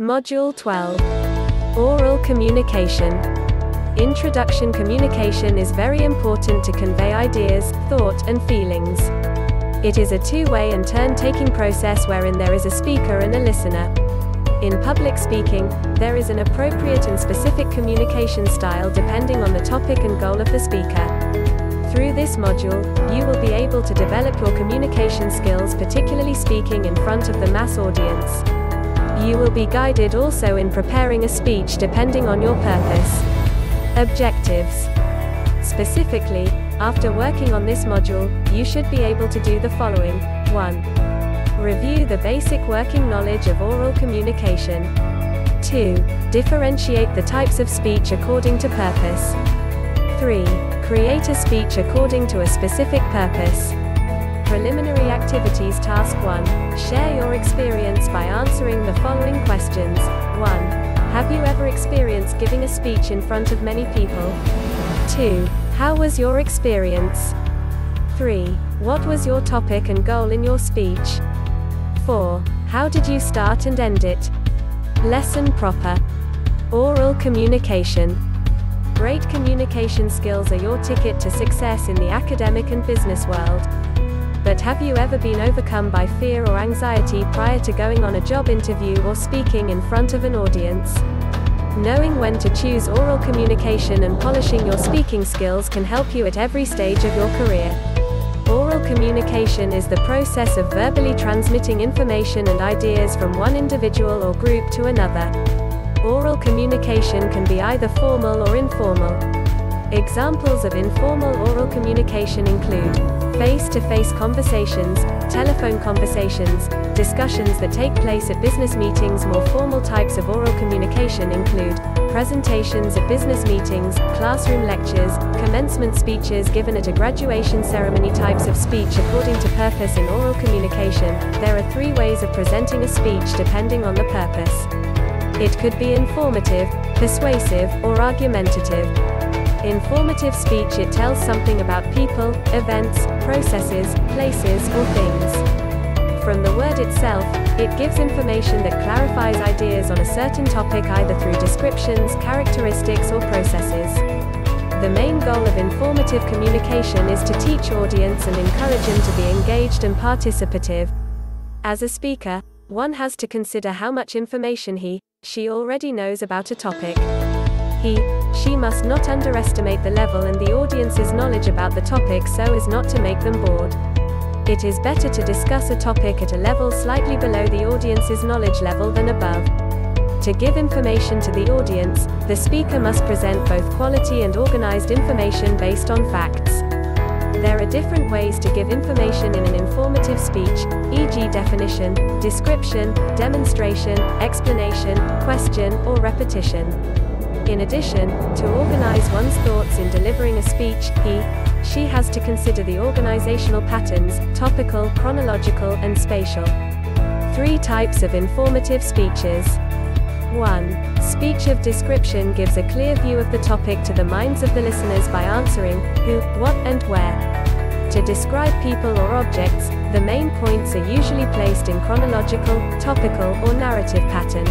Module 12. Oral communication. Introduction. Communication is very important to convey ideas, thought, and feelings. It is a two-way and turn-taking process wherein there is a speaker and a listener. In public speaking, there is an appropriate and specific communication style depending on the topic and goal of the speaker. Through this module, you will be able to develop your communication skills, particularly speaking in front of the mass audience. You will be guided also in preparing a speech depending on your purpose. Objectives. Specifically, after working on this module, you should be able to do the following. 1. Review the basic working knowledge of oral communication. 2. Differentiate the types of speech according to purpose. 3. Create a speech according to a specific purpose. Preliminary activities. Task 1. Share your experience by answering the following questions. 1. Have you ever experienced giving a speech in front of many people? 2. How was your experience? 3. What was your topic and goal in your speech? 4. How did you start and end it? Lesson proper. Oral communication. Great communication skills are your ticket to success in the academic and business world. But have you ever been overcome by fear or anxiety prior to going on a job interview or speaking in front of an audience? Knowing when to choose oral communication and polishing your speaking skills can help you at every stage of your career. Oral communication is the process of verbally transmitting information and ideas from one individual or group to another. Oral communication can be either formal or informal. Examples of informal oral communication include face-to-face conversations, telephone conversations, discussions that take place at business meetings. More formal types of oral communication include presentations at business meetings, classroom lectures, commencement speeches given at a graduation ceremony. Types of speech according to purpose. In oral communication, there are 3 ways of presenting a speech depending on the purpose. It could be informative, persuasive, or argumentative. Informative speech. It tells something about people, events, processes, places, or things. From the word itself, it gives information that clarifies ideas on a certain topic either through descriptions, characteristics, or processes. The main goal of informative communication is to teach audience and encourage them to be engaged and participative. As a speaker, one has to consider how much information she already knows about a topic. She must not underestimate the level and the audience's knowledge about the topic so as not to make them bored. It is better to discuss a topic at a level slightly below the audience's knowledge level than above. To give information to the audience, the speaker must present both quality and organized information based on facts. There are different ways to give information in an informative speech, e.g. definition, description, demonstration, explanation, question, or repetition. In addition, to organize one's thoughts in delivering a speech, she has to consider the organizational patterns, topical, chronological, and spatial. 3 types of informative speeches. 1. Speech of description gives a clear view of the topic to the minds of the listeners by answering who, what, and where. To describe people or objects, the main points are usually placed in chronological, topical, or narrative pattern.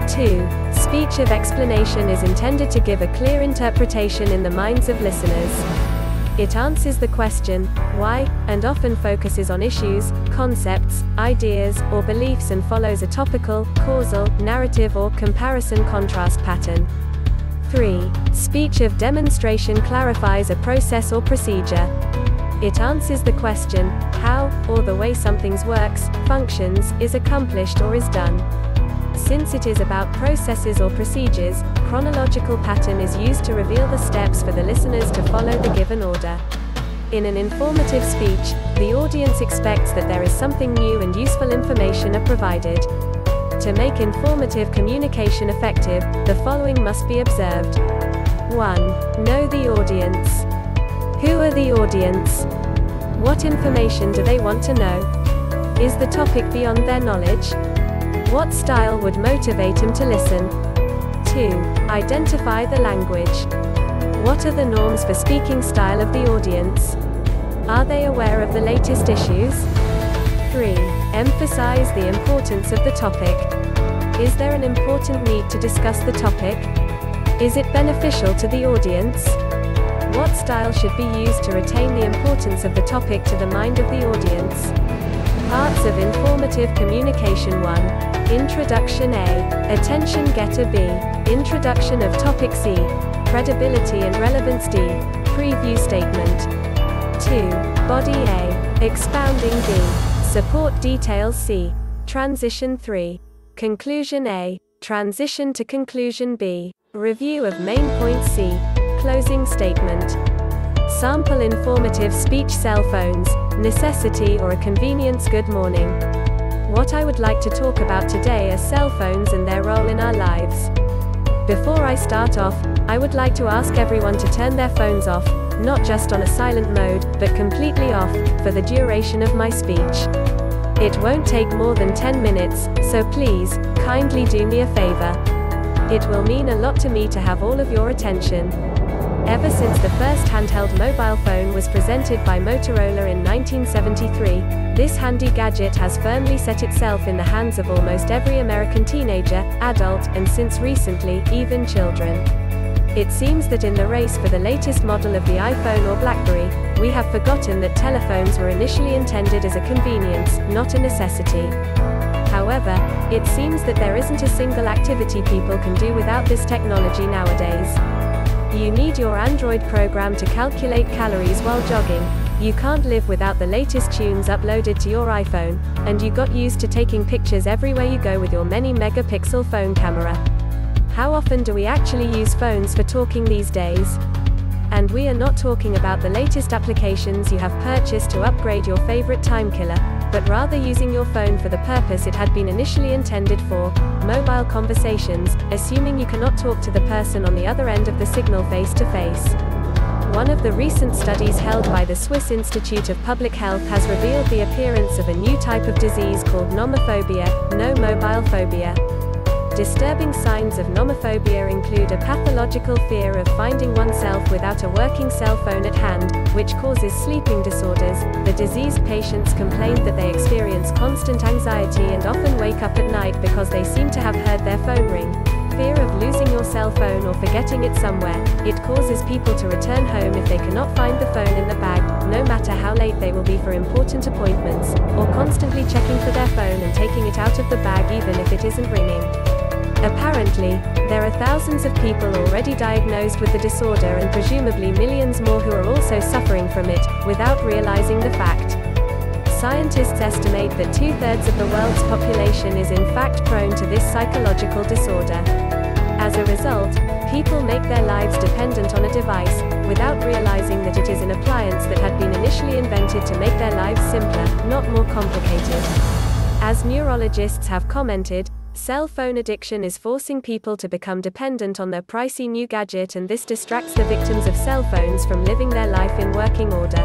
2. Speech of explanation is intended to give a clear interpretation in the minds of listeners. It answers the question, why, and often focuses on issues, concepts, ideas, or beliefs and follows a topical, causal, narrative or comparison-contrast pattern. 3. Speech of demonstration clarifies a process or procedure. It answers the question, how, or the way something works, functions, is accomplished or is done. Since it is about processes or procedures, chronological pattern is used to reveal the steps for the listeners to follow the given order. In an informative speech, the audience expects that there is something new and useful information are provided. To make informative communication effective, the following must be observed. 1. Know the audience. Who are the audience? What information do they want to know? Is the topic beyond their knowledge? What style would motivate him to listen? 2. Identify the language. What are the norms for speaking style of the audience? Are they aware of the latest issues? 3. Emphasize the importance of the topic. Is there an important need to discuss the topic? Is it beneficial to the audience? What style should be used to retain the importance of the topic to the mind of the audience? Parts of informative communication. 1. Introduction. A. Attention getter. B. Introduction of topic. C. Credibility and relevance. D. Preview statement. 2. Body. A. Expounding. B. Support details. C. Transition. 3. Conclusion. A. Transition to conclusion. B. Review of main points. C. Closing statement. Sample informative speech. Cell phones, necessity or a convenience. Good morning. What I would like to talk about today are cell phones and their role in our lives. Before I start off, I would like to ask everyone to turn their phones off, not just on a silent mode, but completely off, for the duration of my speech. It won't take more than 10 minutes, so please, kindly do me a favor. It will mean a lot to me to have all of your attention. Ever since the first handheld mobile phone was presented by Motorola in 1973, this handy gadget has firmly set itself in the hands of almost every American teenager, adult, and since recently, even children. It seems that in the race for the latest model of the iPhone or BlackBerry, we have forgotten that telephones were initially intended as a convenience, not a necessity. However, it seems that there isn't a single activity people can do without this technology nowadays. You need your Android program to calculate calories while jogging. You can't live without the latest tunes uploaded to your iPhone, and you got used to taking pictures everywhere you go with your many megapixel phone camera. How often do we actually use phones for talking these days? And we are not talking about the latest applications you have purchased to upgrade your favorite time killer, but rather using your phone for the purpose it had been initially intended for, mobile conversations, assuming you cannot talk to the person on the other end of the signal face to face. One of the recent studies held by the Swiss Institute of Public Health has revealed the appearance of a new type of disease called nomophobia, no mobile phobia. Disturbing signs of nomophobia include a pathological fear of finding oneself without a working cell phone at hand, which causes sleeping disorders. The diseased patients complained that they experience constant anxiety and often wake up at night because they seem to have heard their phone ring. Fear of losing your cell phone or forgetting it somewhere. It causes people to return home if they cannot find the phone in the bag, no matter how late they will be for important appointments, or constantly checking for their phone and taking it out of the bag even if it isn't ringing. Apparently, there are thousands of people already diagnosed with the disorder and presumably millions more who are also suffering from it, without realizing the fact. Scientists estimate that 2/3 of the world's population is in fact prone to this psychological disorder. As a result, people make their lives dependent on a device, without realizing that it is an appliance that had been initially invented to make their lives simpler, not more complicated. As neurologists have commented, cell phone addiction is forcing people to become dependent on their pricey new gadget, and this distracts the victims of cell phones from living their life in working order.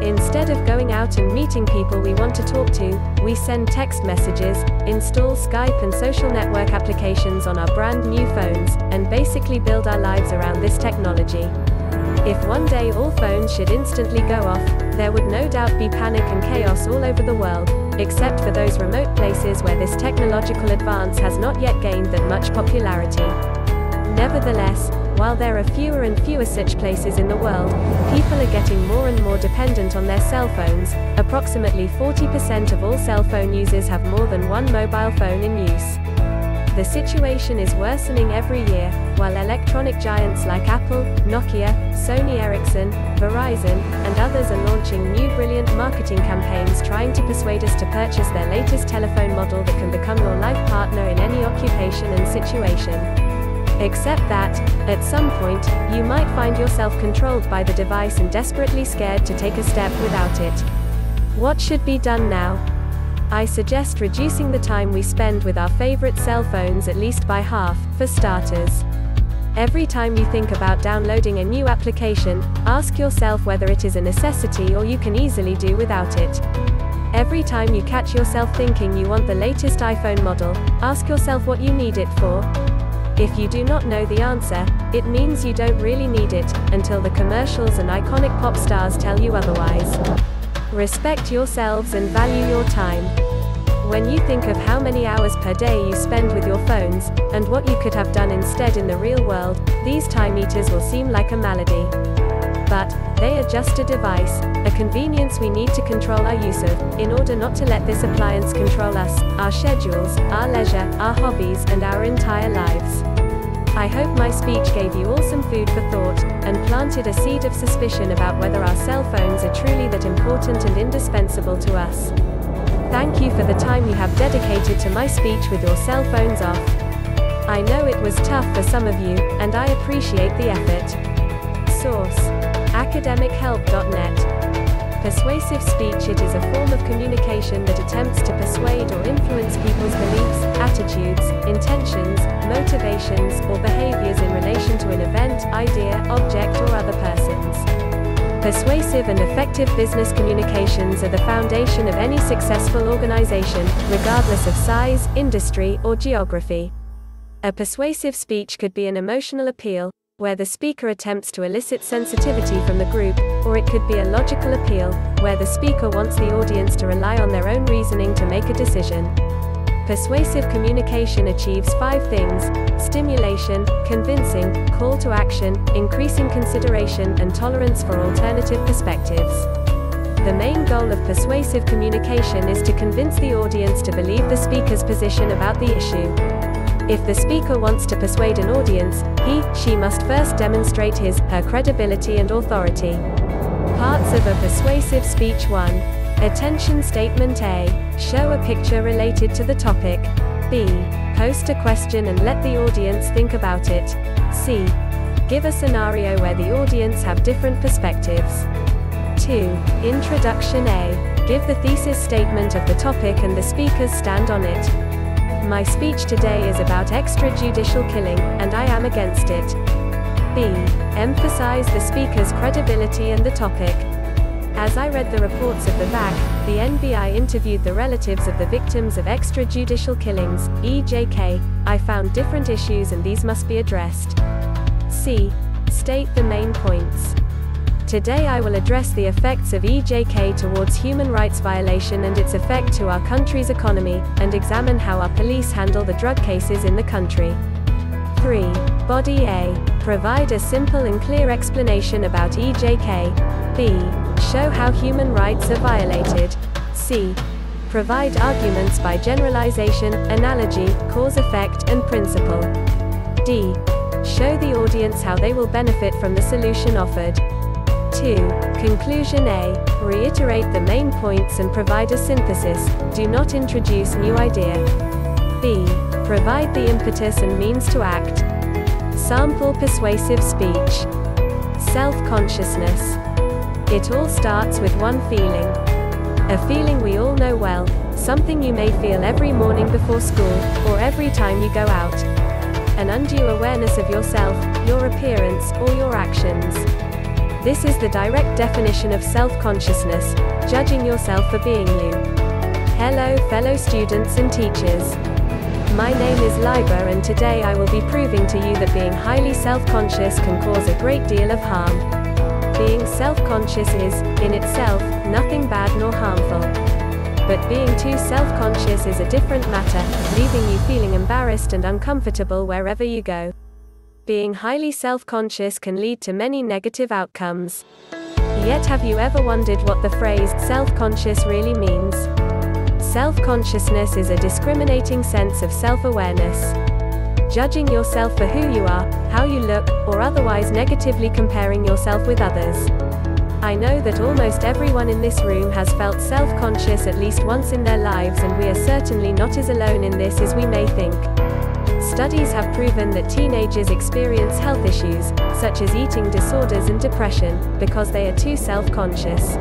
Instead of going out and meeting people we want to talk to, we send text messages, install Skype and social network applications on our brand new phones, and basically build our lives around this technology. If one day all phones should instantly go off, there would no doubt be panic and chaos all over the world, except for those remote places where this technological advance has not yet gained that much popularity. Nevertheless, while there are fewer and fewer such places in the world, people are getting more and more dependent on their cell phones. Approximately 40% of all cell phone users have more than one mobile phone in use. The situation is worsening every year, while electronic giants like Apple, Nokia, Sony Ericsson, Verizon, and others are launching new brilliant marketing campaigns trying to persuade us to purchase their latest telephone model that can become your life partner in any occupation and situation. Except that, at some point, you might find yourself controlled by the device and desperately scared to take a step without it. What should be done now? I suggest reducing the time we spend with our favorite cell phones at least by half, for starters. Every time you think about downloading a new application, ask yourself whether it is a necessity or you can easily do without it. Every time you catch yourself thinking you want the latest iPhone model, ask yourself what you need it for. If you do not know the answer, it means you don't really need it, until the commercials and iconic pop stars tell you otherwise. Respect yourselves and value your time. When you think of how many hours per day you spend with your phones, and what you could have done instead in the real world, these time eaters will seem like a malady. But they are just a device, a convenience we need to control our use of, in order not to let this appliance control us, our schedules, our leisure, our hobbies, and our entire lives. I hope my speech gave you all some food for thought, and planted a seed of suspicion about whether our cell phones are truly that important and indispensable to us. Thank you for the time you have dedicated to my speech with your cell phones off. I know it was tough for some of you, and I appreciate the effort. Source: academichelp.net. Persuasive speech. It is a form of communication that attempts to persuade or influence people's beliefs, attitudes, intentions, motivations, or behaviors in relation to an event, idea, object, or other persons. Persuasive and effective business communications are the foundation of any successful organization, regardless of size, industry, or geography. A persuasive speech could be an emotional appeal, where the speaker attempts to elicit sensitivity from the group, or it could be a logical appeal, where the speaker wants the audience to rely on their own reasoning to make a decision. Persuasive communication achieves 5 things: stimulation, convincing, call to action, increasing consideration, and tolerance for alternative perspectives. The main goal of persuasive communication is to convince the audience to believe the speaker's position about the issue. If the speaker wants to persuade an audience, she must first demonstrate her credibility and authority. Parts of a persuasive speech. 1. Attention statement. A. Show a picture related to the topic. B. Post a question and let the audience think about it. C. Give a scenario where the audience have different perspectives. 2. Introduction. A. Give the thesis statement of the topic and the speaker's stand on it. My speech today is about extrajudicial killing, and I am against it. B. Emphasize the speaker's credibility and the topic. As I read the reports of the back, the NBI interviewed the relatives of the victims of extrajudicial killings, EJK, I found different issues and these must be addressed. C. State the main points. Today I will address the effects of EJK towards human rights violation and its effect to our country's economy, and examine how our police handle the drug cases in the country. 3. Body. A. Provide a simple and clear explanation about EJK. B. Show how human rights are violated. C. Provide arguments by generalization, analogy, cause-effect, and principle. D. Show the audience how they will benefit from the solution offered. 2. Conclusion. A. Reiterate the main points and provide a synthesis, do not introduce new idea. B. Provide the impetus and means to act. Sample persuasive speech. Self-consciousness. It all starts with one feeling. A feeling we all know well, something you may feel every morning before school, or every time you go out. An undue awareness of yourself, your appearance, or your actions. This is the direct definition of self-consciousness, judging yourself for being you. Hello fellow students and teachers. My name is Liba and today I will be proving to you that being highly self-conscious can cause a great deal of harm. Being self-conscious is, in itself, nothing bad nor harmful. But being too self-conscious is a different matter, leaving you feeling embarrassed and uncomfortable wherever you go. Being highly self-conscious can lead to many negative outcomes. Yet have you ever wondered what the phrase self-conscious really means? Self-consciousness is a discriminating sense of self-awareness. Judging yourself for who you are, how you look, or otherwise negatively comparing yourself with others. I know that almost everyone in this room has felt self-conscious at least once in their lives, and we are certainly not as alone in this as we may think. Studies have proven that teenagers experience health issues, such as eating disorders and depression, because they are too self-conscious.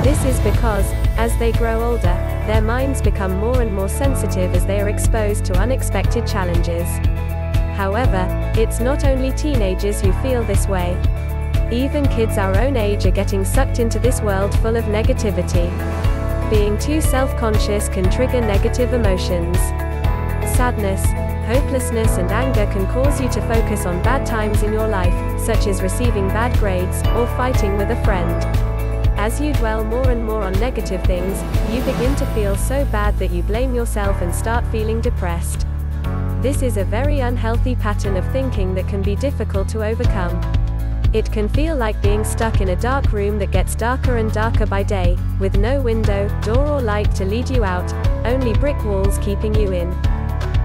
This is because, as they grow older, their minds become more and more sensitive as they are exposed to unexpected challenges. However, it's not only teenagers who feel this way. Even kids our own age are getting sucked into this world full of negativity. Being too self-conscious can trigger negative emotions. Sadness, hopelessness and anger can cause you to focus on bad times in your life, such as receiving bad grades, or fighting with a friend. As you dwell more and more on negative things, you begin to feel so bad that you blame yourself and start feeling depressed. This is a very unhealthy pattern of thinking that can be difficult to overcome. It can feel like being stuck in a dark room that gets darker and darker by day, with no window, door or light to lead you out, only brick walls keeping you in.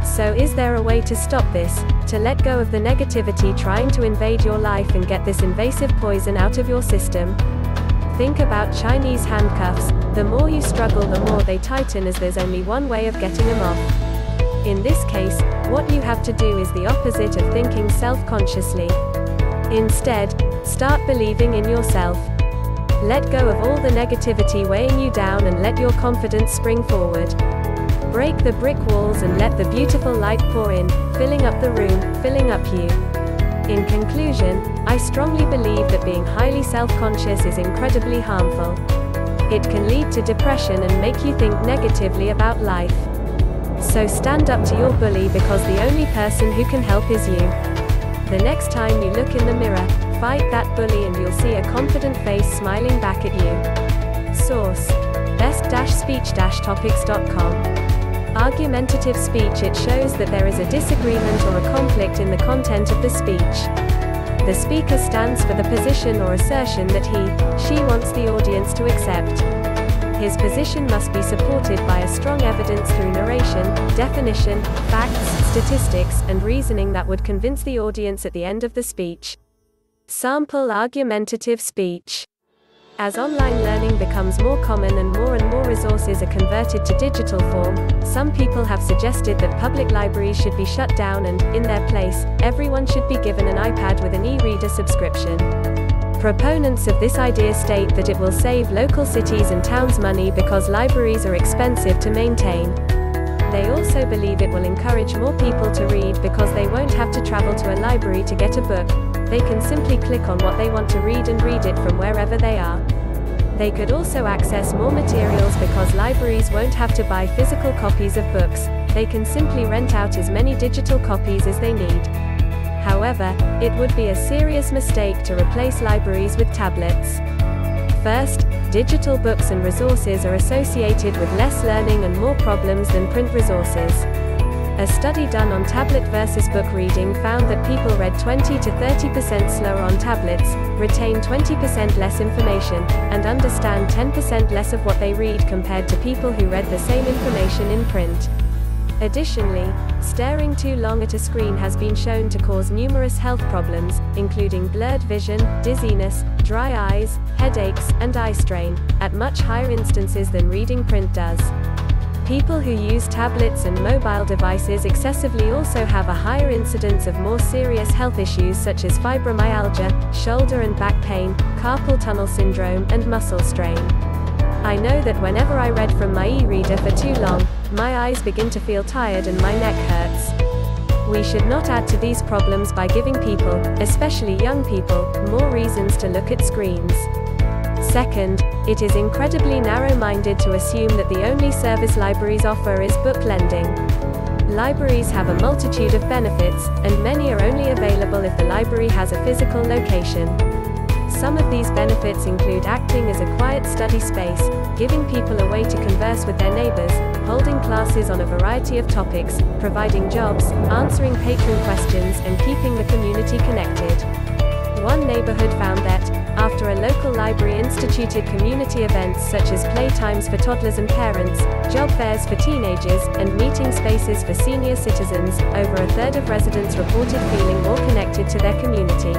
So is there a way to stop this, to let go of the negativity trying to invade your life and get this invasive poison out of your system? Think about Chinese handcuffs. The more you struggle, the more they tighten, as there's only one way of getting them off. In this case, what you have to do is the opposite of thinking self-consciously. Instead, start believing in yourself. Let go of all the negativity weighing you down and let your confidence spring forward. Break the brick walls and let the beautiful light pour in, filling up the room, filling up you. In conclusion, I strongly believe that being highly self-conscious is incredibly harmful. It can lead to depression and make you think negatively about life. So stand up to your bully, because the only person who can help is you. The next time you look in the mirror, fight that bully and you'll see a confident face smiling back at you. Source: best-speech-topics.com. Argumentative speech. It shows that there is a disagreement or a conflict in the content of the speech. The speaker stands for the position or assertion that she wants the audience to accept. His position must be supported by a strong evidence through narration, definition, facts, statistics, and reasoning that would convince the audience at the end of the speech. Sample argumentative speech. As online learning becomes more common and more resources are converted to digital form, some people have suggested that public libraries should be shut down and, in their place, everyone should be given an iPad with an e-reader subscription. Proponents of this idea state that it will save local cities and towns money because libraries are expensive to maintain. They also believe it will encourage more people to read because they won't have to travel to a library to get a book. They can simply click on what they want to read and read it from wherever they are. They could also access more materials because libraries won't have to buy physical copies of books. They can simply rent out as many digital copies as they need. However, it would be a serious mistake to replace libraries with tablets. First, digital books and resources are associated with less learning and more problems than print resources. A study done on tablet versus book reading found that people read 20 to 30% slower on tablets, retain 20% less information, and understand 10% less of what they read compared to people who read the same information in print. Additionally, staring too long at a screen has been shown to cause numerous health problems, including blurred vision, dizziness, dry eyes, headaches, and eye strain, at much higher instances than reading print does. People who use tablets and mobile devices excessively also have a higher incidence of more serious health issues such as fibromyalgia, shoulder and back pain, carpal tunnel syndrome, and muscle strain. I know that whenever I read from my e-reader for too long, my eyes begin to feel tired and my neck hurts. We should not add to these problems by giving people, especially young people, more reasons to look at screens. Second, it is incredibly narrow-minded to assume that the only service libraries offer is book lending. Libraries have a multitude of benefits, and many are only available if the library has a physical location. Some of these benefits include acting as a quiet study space, giving people a way to converse with their neighbors, holding classes on a variety of topics, providing jobs, answering patron questions, and keeping the community connected. One neighborhood found that, after a local library instituted community events such as playtimes for toddlers and parents, job fairs for teenagers, and meeting spaces for senior citizens, over a third of residents reported feeling more connected to their community.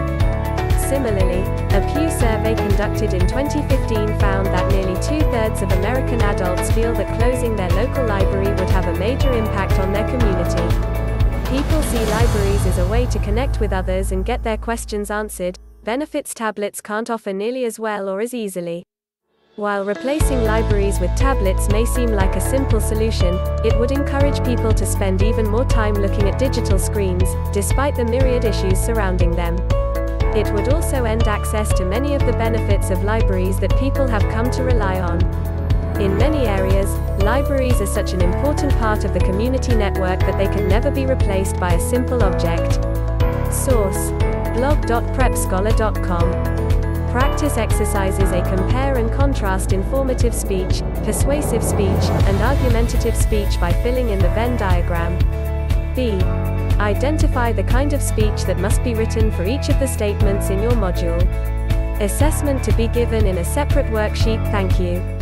Similarly, a Pew survey conducted in 2015 found that nearly two-thirds of American adults feel that closing their local library would have a major impact on their community. People see libraries as a way to connect with others and get their questions answered, benefits tablets can't offer nearly as well or as easily. While replacing libraries with tablets may seem like a simple solution, it would encourage people to spend even more time looking at digital screens, despite the myriad issues surrounding them. It would also end access to many of the benefits of libraries that people have come to rely on. In many areas, libraries are such an important part of the community network that they can never be replaced by a simple object. Source: blog.prepscholar.com. Practice exercises A. Compare and contrast informative speech, persuasive speech, and argumentative speech by filling in the Venn diagram. B. Identify the kind of speech that must be written for each of the statements in your module. Assessment to be given in a separate worksheet. Thank you.